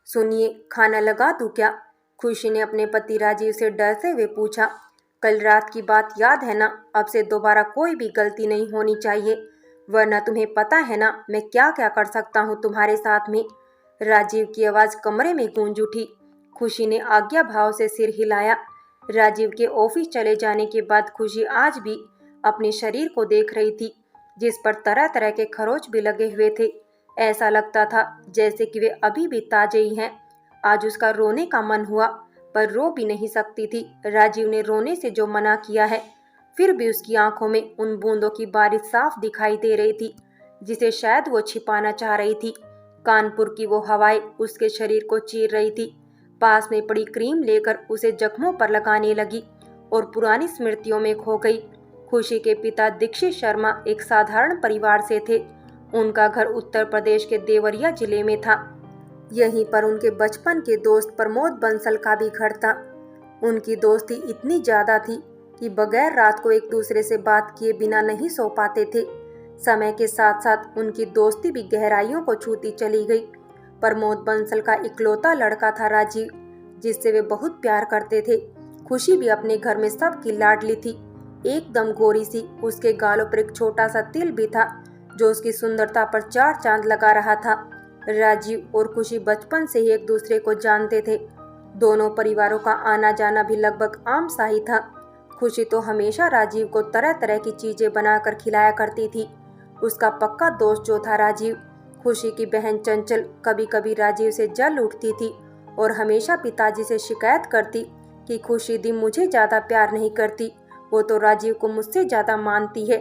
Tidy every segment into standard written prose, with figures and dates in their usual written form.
सुनिए, खाना लगा दूं क्या? खुशी ने अपने पति राजीव से डरते हुए पूछा। कल रात की बात याद है ना? अब से दोबारा कोई भी गलती नहीं होनी चाहिए, वरना तुम्हें पता है ना मैं क्या क्या कर सकता हूँ तुम्हारे साथ में। राजीव की आवाज़ कमरे में गूंज उठी। खुशी ने आज्ञा भाव से सिर हिलाया। राजीव के ऑफिस चले जाने के बाद खुशी आज भी अपने शरीर को देख रही थी, जिस पर तरह तरह के खरोच भी लगे हुए थे। ऐसा लगता था जैसे कि वे अभी भी ताजे ही हैं। आज उसका रोने का मन हुआ, पर रो भी नहीं सकती थी। राजीव ने रोने से जो मना किया है, फिर भी उसकी आंखों में उन बूंदों की बारिश साफ दिखाई दे रही थी, जिसे शायद वो छिपाना चाह रही थी। कानपुर की वो हवाएं उसके शरीर को चीर रही थी। पास में पड़ी क्रीम लेकर उसे जख्मों पर लगाने लगी और पुरानी स्मृतियों में खो गई। खुशी के पिता दीक्षित शर्मा एक साधारण परिवार से थे। उनका घर उत्तर प्रदेश के देवरिया जिले में था। यहीं पर उनके बचपन के दोस्त प्रमोद बंसल का भी घर था। उनकी दोस्ती इतनी ज्यादा थी कि बगैर रात को एक दूसरे से बात किए बिना नहीं सो पाते थे। समय के साथ साथ उनकी दोस्ती भी गहराइयों को छूती चली गई। प्रमोद बंसल का इकलौता लड़का था राजीव, जिससे वे बहुत प्यार करते थे। खुशी भी अपने घर में सबकी लाडली थी। एकदम गोरी सी, उसके गालों पर एक छोटा सा तिल भी था, जो उसकी सुंदरता पर चार चांद लगा रहा था। राजीव और खुशी बचपन से ही एक दूसरे को जानते थे। दोनों परिवारों का आना जाना भी लगभग आम सा ही था। खुशी तो हमेशा राजीव को तरह तरह की चीजें बनाकर खिलाया करती थी। उसका पक्का दोस्त जो था राजीव। खुशी की बहन चंचल कभी कभी राजीव से जल उठती थी और हमेशा पिताजी से शिकायत करती कि खुशी दी मुझे ज्यादा प्यार नहीं करती, वो तो राजीव को मुझसे ज्यादा मानती है।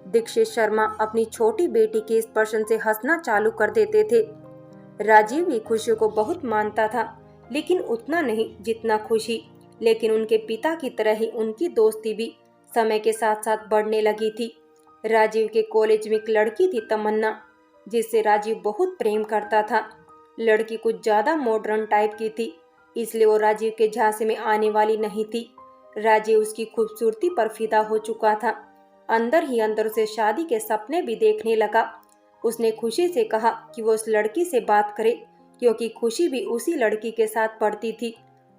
दीक्षित शर्मा अपनी छोटी बेटी के इस प्रश्न से हंसना चालू कर देते थे। राजीव भी खुशी को बहुत मानता था, लेकिन उतना नहीं जितना खुशी। लेकिन उनके पिता की तरह ही उनकी दोस्ती भी समय के साथ साथ बढ़ने लगी थी। राजीव के कॉलेज में एक लड़की थी तमन्ना, जिससे राजीव बहुत प्रेम करता था। लड़की कुछ ज्यादा मॉडर्न टाइप की थी, इसलिए वो राजीव के झांसे में आने वाली नहीं थी। राजीव उसकी खूबसूरती पर फिदा हो चुका था। अंदर ही अंदर उसे शादी के सपने भी देखने लगा। उसने खुशी से कहा कि वो उस लड़की से बात करे, क्योंकि खुशी भी उसी लड़की के साथ पढ़ती थी।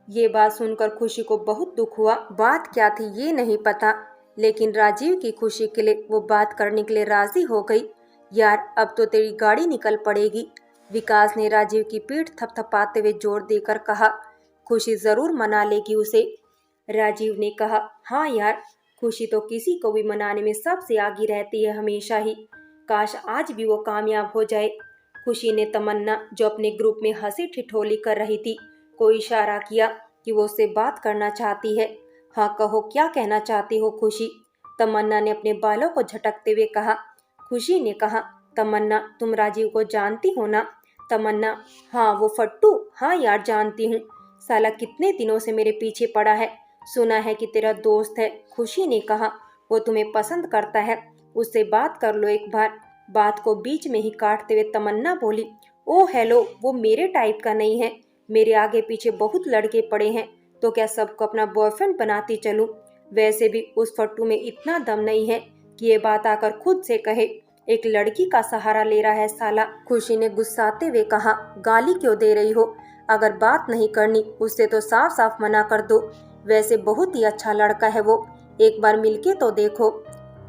ये बात सुनकर खुशी को बहुत दुख हुआ। बात क्या थी ये नहीं पता, लेकिन राजीव की खुशी के लिए वो बात करने के लिए राजी हो गई। यार, अब तो तेरी गाड़ी निकल पड़ेगी, विकास ने राजीव की पीठ थपथपाते हुए जोर देकर कहा। खुशी जरूर मना लेगी उसे। राजीव ने कहा, हाँ यार, खुशी तो किसी को भी मनाने में सबसे आगे रहती है हमेशा ही। काश आज भी वो कामयाब हो जाए। खुशी ने तमन्ना, जो अपने ग्रुप में हंसी ठिठोली कर रही थी, को इशारा किया कि वो उससे बात करना चाहती है। हाँ कहो, क्या कहना चाहती हो खुशी? तमन्ना ने अपने बालों को झटकते हुए कहा। खुशी ने कहा, तमन्ना तुम राजीव को जानती हो ना? तमन्ना, हाँ वो फट्टू, हाँ यार जानती हूँ। साला कितने दिनों से मेरे पीछे पड़ा है। सुना है कि तेरा दोस्त है। खुशी ने कहा, वो तुम्हें पसंद करता है, उससे बात कर लो एक बार। बात को बीच में ही काटते हुए तमन्ना बोली, ओ हेलो, वो मेरे टाइप का नहीं है। मेरे आगे पीछे बहुत लड़के पड़े हैं, तो क्या सबको अपना बॉयफ्रेंड बनाती चलूं? वैसे भी उस फट्टू में इतना दम नहीं है कि ये बात आकर खुद से कहे। एक लड़की का सहारा ले रहा है साला। खुशी ने गुस्साते हुए कहा, गाली क्यों दे रही हो? अगर बात नहीं करनी उससे तो साफ साफ मना कर दो। वैसे बहुत ही अच्छा लड़का है वो, एक बार मिलके तो देखो।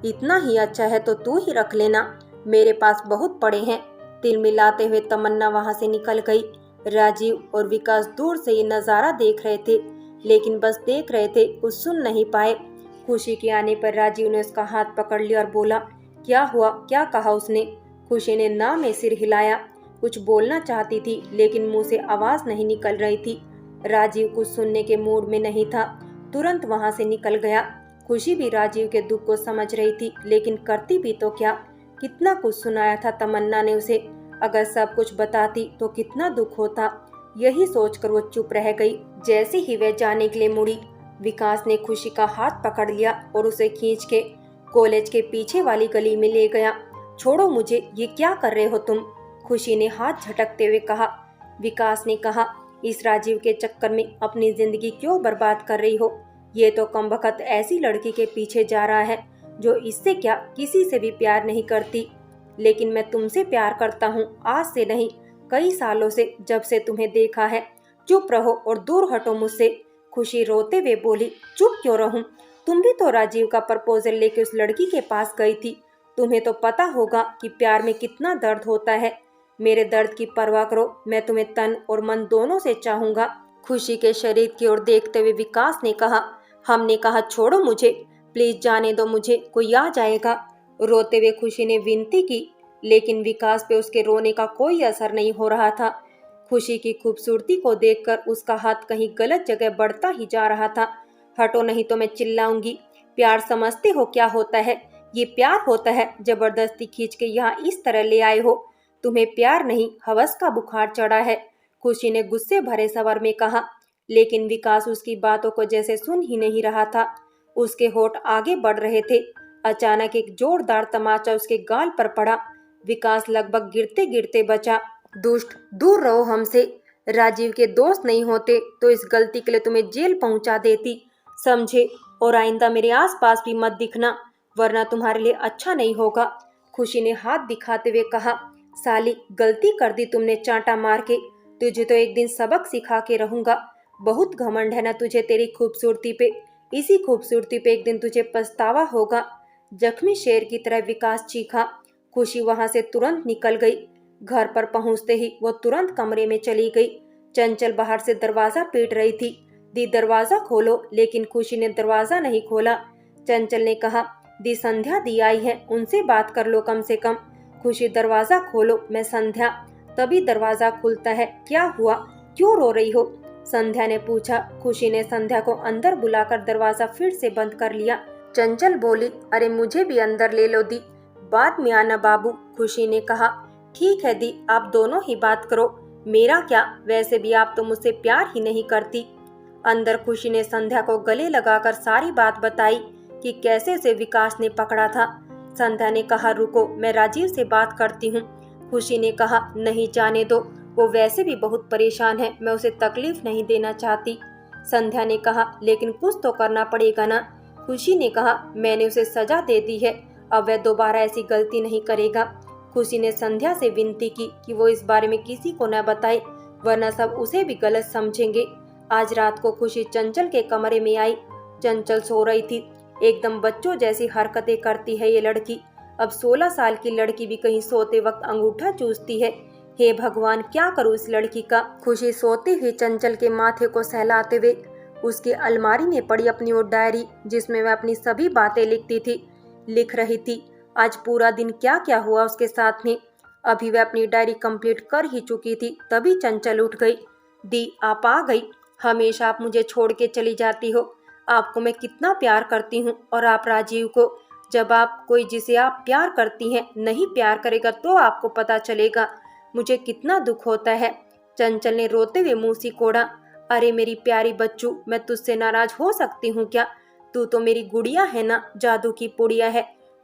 इतना ही अच्छा है तो तू ही रख लेना, मेरे पास बहुत पड़े हैं। तिल मिलाते हुए तमन्ना वहां से निकल गई। राजीव और विकास दूर से ये नज़ारा देख रहे थे, लेकिन बस देख रहे थे, कुछ सुन नहीं पाए। खुशी के आने पर राजीव ने उसका हाथ पकड़ लिया और बोला, क्या हुआ, क्या कहा उसने? खुशी ने ना में सिर हिलाया। कुछ बोलना चाहती थी, लेकिन मुंह से आवाज नहीं निकल रही थी। राजीव कुछ सुनने के मूड में नहीं था, तुरंत वहां से निकल गया। खुशी भी राजीव के दुख को समझ रही थी, लेकिन करती भी तो क्या? कितना कुछ सुनाया था तमन्ना ने उसे, अगर सब कुछ बताती तो कितना दुख होता। यही सोचकर वो चुप रह गई। जैसे ही वह जाने के लिए मुड़ी, विकास ने खुशी का हाथ पकड़ लिया और उसे खींच के कॉलेज के पीछे वाली गली में ले गया। छोड़ो मुझे, ये क्या कर रहे हो तुम? खुशी ने हाथ झटकते हुए कहा। विकास ने कहा, इस राजीव के चक्कर में अपनी जिंदगी क्यों बर्बाद कर रही हो? ये तो कमबख्त ऐसी लड़की के पीछे जा रहा है जो इससे क्या किसी से भी प्यार नहीं करती। लेकिन मैं तुमसे प्यार करता हूँ, आज से नहीं, कई सालों से, जब से तुम्हें देखा है। चुप रहो और दूर हटो मुझसे। खुशी रोते हुए बोली, चुप क्यों रहूं? तुम भी तो राजीव का प्रपोजल लेके उस लड़की के पास गई थी। तुम्हें तो पता होगा कि प्यार में कितना दर्द होता है। मेरे दर्द की परवाह करो, मैं तुम्हें तन और मन दोनों से चाहूंगा। खुशी के शरीर की ओर देखते हुए विकास ने कहा, हमने कहा छोड़ो मुझे, प्लीज जाने दो मुझे, कोई आ जाएगा। रोते हुए खुशी ने विनती की, लेकिन विकास पे उसके रोने का कोई असर नहीं हो रहा था। खुशी की खूबसूरती को देखकर उसका हाथ कहीं गलत जगह बढ़ता ही जा रहा था। हटो नहीं तो मैं चिल्लाऊंगी। प्यार समझते हो क्या होता है? ये प्यार होता है? जबरदस्ती खींच के यहाँ इस तरह ले आए हो। तुम्हें प्यार नहीं, हवस का बुखार चढ़ा है। खुशी ने गुस्से भरे स्वर में कहा, लेकिन विकास उसकी बातों को जैसे सुन ही नहीं रहा था। उसके होठ आगे बढ़ रहे थे। अचानक एक जोरदार तमाचा उसके गाल पर पड़ा। विकास लगभग गिरते गिरते बचा। दुष्ट, दूर रहो हमसे। राजीव के दोस्त नहीं होते तो इस गलती के लिए तुम्हें जेल पहुंचा देती, समझे? और आइंदा मेरे आसपास भी मत दिखना, वरना तुम्हारे लिए अच्छा नहीं होगा। खुशी ने हाथ दिखाते हुए कहा, साली, गलती कर दी तुमने चांटा मार के। तुझे तो एक दिन सबक सिखा के रहूंगा। बहुत घमंड है ना तुझे तेरी खूबसूरती पे। इसी खूबसूरती पे एक दिन तुझे पछतावा होगा। जख्मी शेर की तरह विकास चीखा। खुशी वहां से तुरंत निकल गई। घर पर पहुंचते ही वो तुरंत कमरे में चली गई। चंचल बाहर से दरवाजा पीट रही थी। दी, दरवाजा खोलो, लेकिन खुशी ने दरवाजा नहीं खोला। चंचल ने कहा, दी, संध्या दी आई है, उनसे बात कर लो कम से कम। खुशी, दरवाजा खोलो, मैं संध्या। तभी दरवाजा खुलता है। क्या हुआ, क्यों रो रही हो? संध्या ने पूछा। खुशी ने संध्या को अंदर बुलाकर दरवाजा फिर से बंद कर लिया। चंचल बोली, अरे मुझे भी अंदर ले लो दी। बाद में आना बाबू, खुशी ने कहा। ठीक है दी, आप दोनों ही बात करो, मेरा क्या, वैसे भी आप तो मुझसे प्यार ही नहीं करती। अंदर खुशी ने संध्या को गले लगाकर सारी बात बताई कि कैसे उसे विकास ने पकड़ा था। संध्या ने कहा, रुको, मैं राजीव से बात करती हूँ। खुशी ने कहा, नहीं, जाने दो, वो वैसे भी बहुत परेशान है, मैं उसे तकलीफ नहीं देना चाहती। संध्या ने कहा, लेकिन कुछ तो करना पड़ेगा ना। खुशी ने कहा, मैंने उसे सजा दे दी है, अब वह दोबारा ऐसी गलती नहीं करेगा। खुशी ने संध्या से विनती की कि वो इस बारे में किसी को न बताए, वरना सब उसे भी गलत समझेंगे। आज रात को खुशी चंचल के कमरे में आई। चंचल सो रही थी। एकदम बच्चों जैसी हरकतें करती है ये लड़की। अब 16 साल की लड़की भी कहीं सोते वक्त अंगूठा चूसती है। हे भगवान, क्या करूँ इस लड़की का। खुशी सोती हुई चंचल के माथे को सहलाते हुए उसकी अलमारी में पड़ी अपनी वो डायरी, जिसमें वह अपनी सभी बातें लिखती थी, लिख रही थी। आज पूरा दिन क्या क्या हुआ उसके साथ में। अभी वह अपनी डायरी कंप्लीट कर ही चुकी थी, तभी चंचल उठ गई। दी, आप आ गई। हमेशा आप मुझे छोड़ के चली जाती हो। आपको मैं कितना प्यार करती हूँ, और आप राजीव को। जब आप कोई जिसे आप प्यार करती हैं नहीं प्यार करेगा तो आपको पता चलेगा मुझे कितना दुख होता है। चंचल ने रोते हुए मुंह सिकोड़ा। अरे मेरी प्यारी बच्चू, मैं तुझसे नाराज हो सकती हूँ क्या? तू तो मेरी गुड़िया है ना, जादू की पुड़िया है।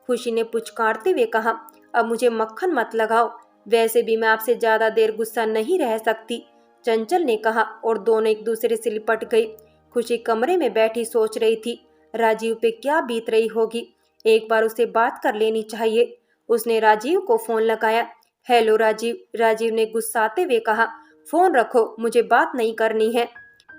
खुशी ने पुचकारते हुए कहा, अब मुझे मक्खन मत लगाओ, वैसे भी मैं आपसे ज्यादा देर गुस्सा नहीं रह सकती। चंचल ने कहा, और दोनों एक दूसरे से लिपट गई। खुशी कमरे में बैठी सोच रही थी, राजीव पे क्या बीत रही होगी। एक बार उससे बात कर लेनी चाहिए। उसने राजीव को फोन लगाया। हेलो राजीव। राजीव ने गुस्साते हुए कहा, फोन रखो, मुझे बात नहीं करनी है।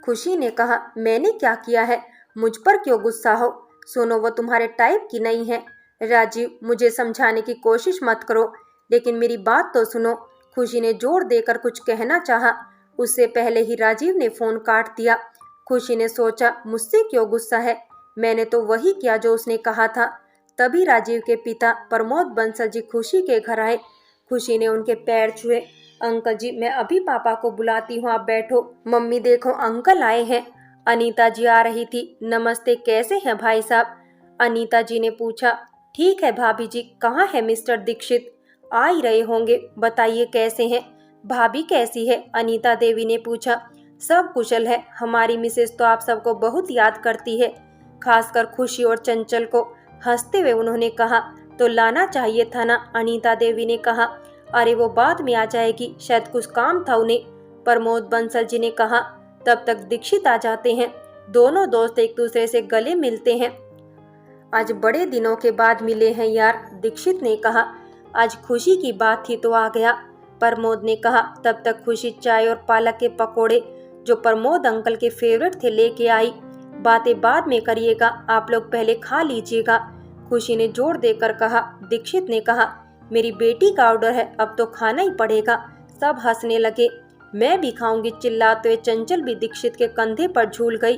खुशी ने कहा, मैंने क्या किया है, मुझ पर क्यों गुस्सा हो? सुनो, वो तुम्हारे टाइप की नहीं है। राजीव, मुझे समझाने की कोशिश मत करो, लेकिन मेरी बात तो सुनो। खुशी ने जोर देकर कुछ कहना चाहा, उससे पहले ही राजीव ने फोन काट दिया। खुशी ने सोचा, मुझसे क्यों गुस्सा है, मैंने तो वही किया जो उसने कहा था। तभी राजीव के पिता प्रमोद बंसल जी खुशी के घर आए। खुशी ने उनके पैर छुए। अंकल जी, मैं अभी पापा को बुलाती हूँ, आप बैठो। मम्मी देखो, अंकल आए हैं। अनीता जी आ रही थी। नमस्ते, कैसे हैं भाई साहब? अनीता जी ने पूछा। ठीक है भाभी जी। कहाँ है मिस्टर दीक्षित? आ ही रहे होंगे, बताइए कैसे हैं? भाभी कैसी है? अनीता देवी ने पूछा। सब कुशल है, हमारी मिसेस तो आप सबको बहुत याद करती है, खासकर खुशी और चंचल को। हंसते हुए उन्होंने कहा, तो लाना चाहिए था ना। अनीता देवी ने कहा, अरे वो बाद में आ जाएगी, शायद कुछ काम था उन्हें। प्रमोद बंसल जी ने कहा, तब तक दीक्षित आ जाते हैं। दोनों दोस्त एक दूसरे से गले मिलते हैं। आज बड़े दिनों के बाद मिले हैं यार, दीक्षित ने कहा। आज खुशी की बात थी तो आ गया। प्रमोद ने कहा। तब तक खुशी चाय और पालक के पकोड़े जो प्रमोद अंकल के फेवरेट थे लेके आई। बातें बाद में करिएगा, आप लोग पहले खा लीजिएगा, खुशी ने जोर देकर कहा। दीक्षित ने कहा, मेरी बेटी का ऑर्डर है, अब तो खाना ही पड़ेगा। सब हंसने लगे। मैं भी खाऊंगी, चिल्लाते हुए चंचल भी दीक्षित के कंधे पर झूल गई।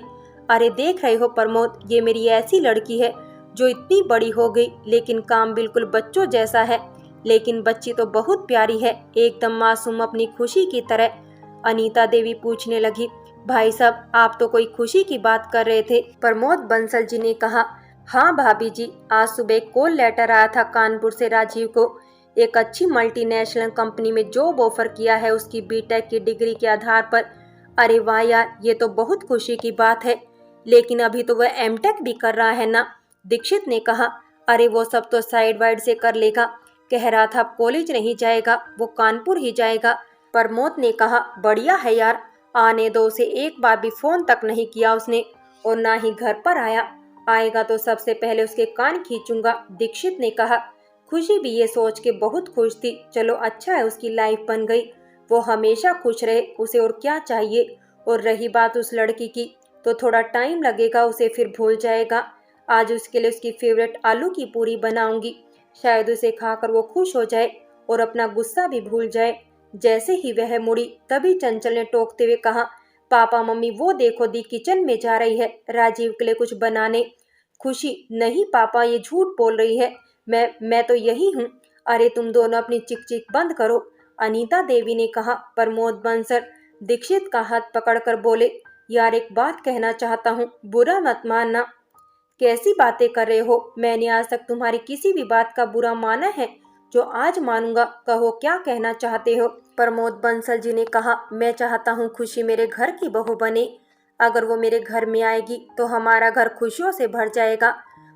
अरे देख रहे हो प्रमोद, ये मेरी ऐसी लड़की है जो इतनी बड़ी हो गई लेकिन काम बिल्कुल बच्चों जैसा है। लेकिन बच्ची तो बहुत प्यारी है, एकदम मासूम अपनी खुशी की तरह। अनीता देवी पूछने लगी, भाई साहब आप तो कोई खुशी की बात कर रहे थे। प्रमोद बंसल जी ने कहा, हाँ भाभी जी, आज सुबह कॉल लेटर आया था कानपुर से राजीव को। एक अच्छी मल्टीनेशनल कंपनी में जॉब ऑफर किया है उसकी बीटेक की डिग्री के आधार पर। अरे वाह यार, ये तो बहुत खुशी की बात है। लेकिन अभी तो वह एमटेक भी कर रहा है ना, दीक्षित ने कहा। अरे वो सब तो साइड वाइड से कर लेगा, कह रहा था कॉलेज नहीं जाएगा, वो कानपुर ही जाएगा। प्रमोद ने कहा, बढ़िया है यार, आने दो उसे, एक बार भी फोन तक नहीं किया उसने और ना ही घर पर आया। आएगा तो सबसे पहले उसके कान खींचूंगा, दीक्षित ने कहा। खुशी भी ये सोच के बहुत खुश थी, चलो अच्छा है उसकी लाइफ बन गई, वो हमेशा खुश रहे, उसे और क्या चाहिए। और रही बात उस लड़की की, तो थोड़ा टाइम लगेगा, उसे फिर भूल जाएगा। आज उसके लिए उसकी फेवरेट आलू की पूरी बनाऊंगी, शायद उसे खाकर वो खुश हो जाए और अपना गुस्सा भी भूल जाए। जैसे ही वह मुड़ी तभी चंचल ने टोकते हुए कहा, पापा मम्मी वो देखो दी किचन में जा रही है राजीव के लिए कुछ बनाने। खुशी, नहीं पापा ये झूठ बोल रही है, मैं तो यही हूँ। अरे तुम दोनों अपनी चिक चिक बंद करो, अनीता देवी ने कहा। प्रमोद बंसल दीक्षित का हाथ पकड़कर बोले, यार एक बात कहना चाहता हूँ, बुरा मत मानना। कैसी बातें कर रहे हो, मैंने आज तक तुम्हारी किसी भी बात का बुरा माना है जो आज मानूंगा, कहो क्या कहना चाहते हो। प्रमोद बंसल जी ने कहा, मैं चाहता हूँ खुशी मेरे घर की बहू बने। अगर वो मेरे घर में आएगी तो हमारा घर खुशियों से भर जाएगा,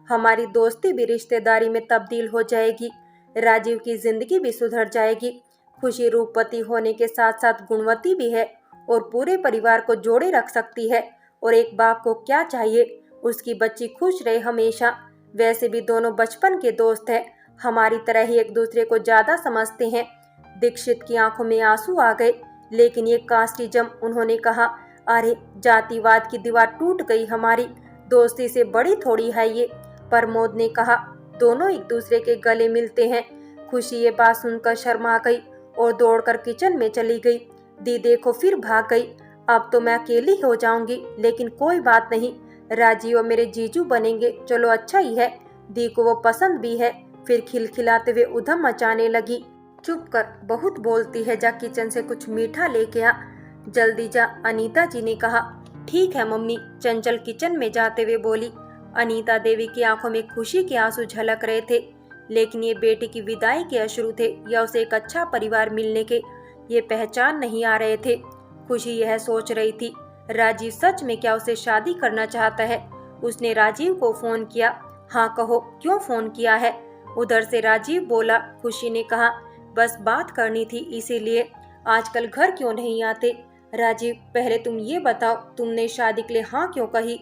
हमारी दोस्ती भी रिश्तेदारी में तब्दील हो जाएगी, राजीव की जिंदगी भी सुधर जाएगी। खुशी रूपवती होने के साथ साथ गुणवती भी है और पूरे परिवार को जोड़े रख सकती है। और एक बाप को क्या चाहिए, उसकी बच्ची खुश रहे हमेशा। वैसे भी दोनों बचपन के दोस्त हैं, हमारी तरह ही एक दूसरे को ज्यादा समझते हैं। दीक्षित की आंखों में आंसू आ गए, लेकिन ये कास्टिज्म, उन्होंने कहा। अरे जातिवाद की दीवार टूट गई हमारी, दोस्ती से बड़ी थोड़ी है ये, प्रमोद ने कहा। दोनों एक दूसरे के गले मिलते हैं। खुशी ये बात सुनकर शर्मा गई और दौड़कर किचन में चली गई। दी देखो फिर भाग गई, अब तो मैं अकेली हो जाऊंगी, लेकिन कोई बात नहीं, राजीव मेरे जीजू बनेंगे, चलो अच्छा ही है, दी को वो पसंद भी है। फिर खिलखिलाते हुए उधम मचाने लगी, चुप कर, बहुत बोलती है, जा किचन से कुछ मीठा लेके आ, जल्दी जा, अनीता जी ने कहा। ठीक है मम्मी, चंचल किचन में जाते हुए बोली। अनीता देवी की आंखों में खुशी के आंसू झलक रहे थे, लेकिन ये बेटी की विदाई के अश्रु थे या उसे एक अच्छा परिवार मिलने के, ये पहचान नहीं आ रहे थे। खुशी यह सोच रही थी, राजीव सच में क्या उसे शादी करना चाहता है। उसने राजीव को फोन किया। हाँ कहो, क्यों फोन किया है, उधर से राजीव बोला। खुशी ने कहा, बस बात करनी थी, इसीलिए। आजकल घर क्यों नहीं आते। राजीव, पहले तुम ये बताओ, तुमने शादी के लिए हाँ क्यों कही।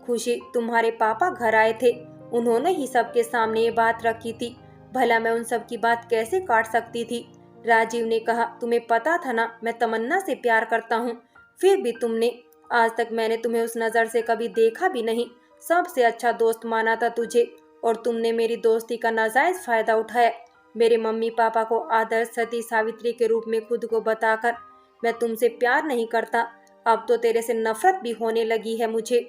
खुशी, तुम्हारे पापा घर आए थे, उन्होंने ही सबके सामने ये बात रखी थी, भला मैं उन सब की बात कैसे काट सकती थी। राजीव ने कहा, तुम्हें पता था ना मैं तमन्ना से प्यार करता हूँ, फिर भी तुमने, आज तक मैंने तुम्हें उस नज़र से कभी देखा भी नहीं, सबसे अच्छा दोस्त माना था तुझे, और तुमने मेरी दोस्ती का नाजायज फायदा उठाया। मेरे मम्मी पापा को आदर्श सती सावित्री के रूप में खुद को बताकर मैं तुमसे प्यार नहीं करता, अब तो तेरे से नफरत भी होने लगी है मुझे।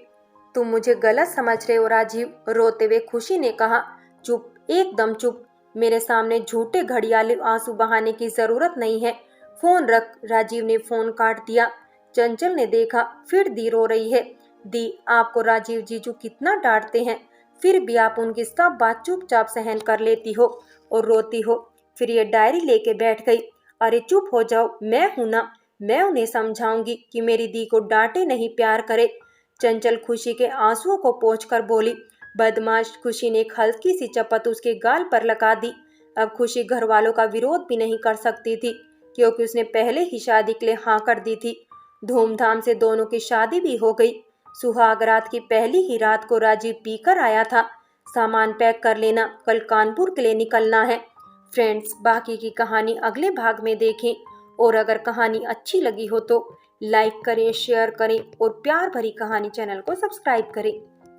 तुम मुझे गलत समझ रहे हो राजीव, रोते हुए खुशी ने कहा। चुप, एकदम चुप, मेरे सामने झूठे घड़ियाले आंसू बहाने की जरूरत नहीं है। फोन रख, राजीव ने फोन काट दिया। चंचल ने देखा, फिर दी रो रही है। दी, आपको राजीव जीजू कितना डांटते हैं, फिर भी आप उनकी सब बात चुपचाप सहन कर लेती हो और रोती हो। फिर ये डायरी लेके बैठ गई। अरे चुप हो जाओ, मैं हूं ना, मैं उन्हें समझाऊंगी कि मेरी दी को डांटे नहीं, प्यार करे। चंचल खुशी के आंसुओं को पोंछकर बोली। बदमाश, खुशी ने एक हल्की सी चपत उसके गाल पर लगा दी। अब खुशी घर वालों का विरोध भी नहीं कर सकती थी, क्योंकि उसने पहले ही शादी के लिए हाँ कर दी थी। धूमधाम से दोनों की शादी भी हो गई। सुहाग रात की पहली ही रात को राजीव पीकर आया था। सामान पैक कर लेना, कल कानपुर के लिए निकलना है। फ्रेंड्स, बाकी की कहानी अगले भाग में देखें। और अगर कहानी अच्छी लगी हो तो लाइक करें, शेयर करें और प्यार भरी कहानी चैनल को सब्सक्राइब करें।